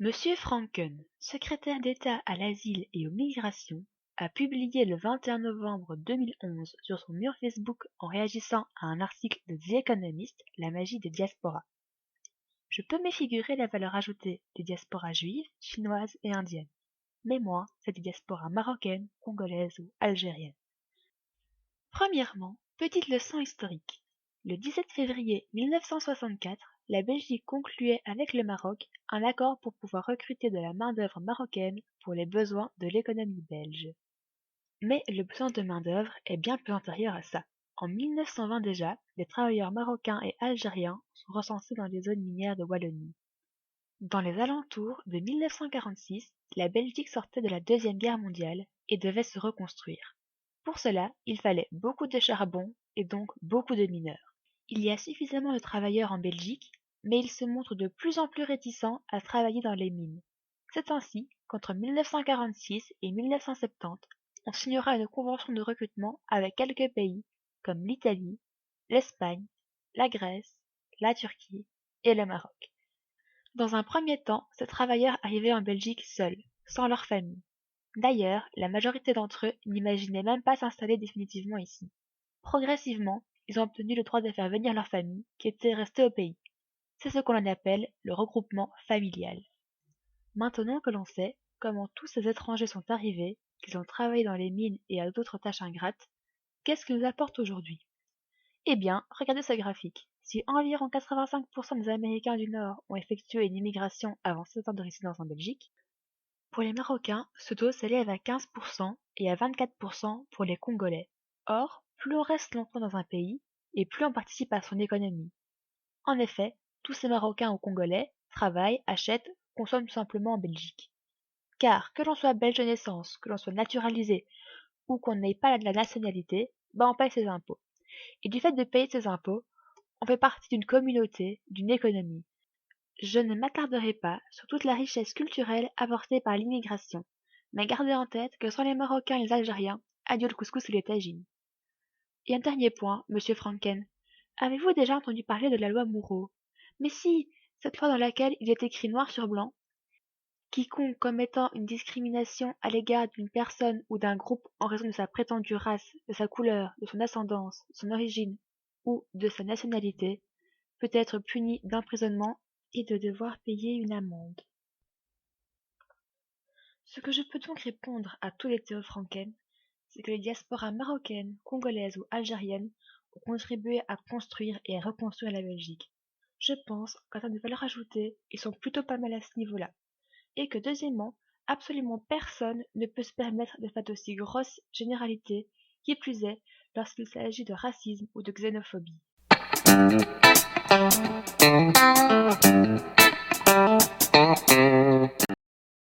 Monsieur Franken, secrétaire d'État à l'Asile et aux Migrations, a publié le 21 novembre 2011 sur son mur Facebook en réagissant à un article de The Economist, La magie des diasporas. Je peux m'effigurer la valeur ajoutée des diasporas juives, chinoises et indiennes. Mais moi, c'est des diasporas marocaines, congolaises ou algériennes. Premièrement, petite leçon historique. Le 17 février 1964, la Belgique concluait avec le Maroc un accord pour pouvoir recruter de la main-d'œuvre marocaine pour les besoins de l'économie belge. Mais le besoin de main-d'œuvre est bien plus antérieur à ça. En 1920 déjà, les travailleurs marocains et algériens sont recensés dans les zones minières de Wallonie. Dans les alentours de 1946, la Belgique sortait de la Deuxième Guerre mondiale et devait se reconstruire. Pour cela, il fallait beaucoup de charbon et donc beaucoup de mineurs. Il y a suffisamment de travailleurs en Belgique, mais ils se montrent de plus en plus réticents à travailler dans les mines. C'est ainsi qu'entre 1946 et 1970, on signera une convention de recrutement avec quelques pays comme l'Italie, l'Espagne, la Grèce, la Turquie et le Maroc. Dans un premier temps, ces travailleurs arrivaient en Belgique seuls, sans leur famille. D'ailleurs, la majorité d'entre eux n'imaginaient même pas s'installer définitivement ici. Progressivement, ils ont obtenu le droit de faire venir leur famille, qui était restée au pays. C'est ce qu'on appelle le regroupement familial. Maintenant que l'on sait comment tous ces étrangers sont arrivés, qu'ils ont travaillé dans les mines et à d'autres tâches ingrates, qu'est-ce qu'ils nous apportent aujourd'hui? Eh bien, regardez ce graphique. Si environ 85% des Américains du Nord ont effectué une immigration avant 7 ans de résidence en Belgique, pour les Marocains, ce taux s'élève à 15% et à 24% pour les Congolais. Or, plus on reste longtemps dans un pays, et plus on participe à son économie. En effet, tous ces Marocains ou Congolais travaillent, achètent, consomment tout simplement en Belgique. Car que l'on soit belge de naissance, que l'on soit naturalisé, ou qu'on n'ait pas la nationalité, on paye ses impôts. Et du fait de payer ses impôts, on fait partie d'une communauté, d'une économie. Je ne m'attarderai pas sur toute la richesse culturelle apportée par l'immigration, mais gardez en tête que sans les Marocains et les Algériens, adieu le couscous et les tagines. Et un dernier point, monsieur Franken. Avez-vous déjà entendu parler de la loi Moureau? Mais si, cette loi dans laquelle il est écrit noir sur blanc: quiconque commettant une discrimination à l'égard d'une personne ou d'un groupe en raison de sa prétendue race, de sa couleur, de son ascendance, de son origine ou de sa nationalité, peut être puni d'emprisonnement et de devoir payer une amende. Ce que je peux donc répondre à tous les Théo Franken, c'est que les diasporas marocaines, congolaises ou algériennes ont contribué à construire et à reconstruire la Belgique. Je pense qu'en termes de valeur ajoutée, ils sont plutôt pas mal à ce niveau-là. Et que deuxièmement, absolument personne ne peut se permettre de faire d'aussi grosses généralités, qui plus est lorsqu'il s'agit de racisme ou de xénophobie.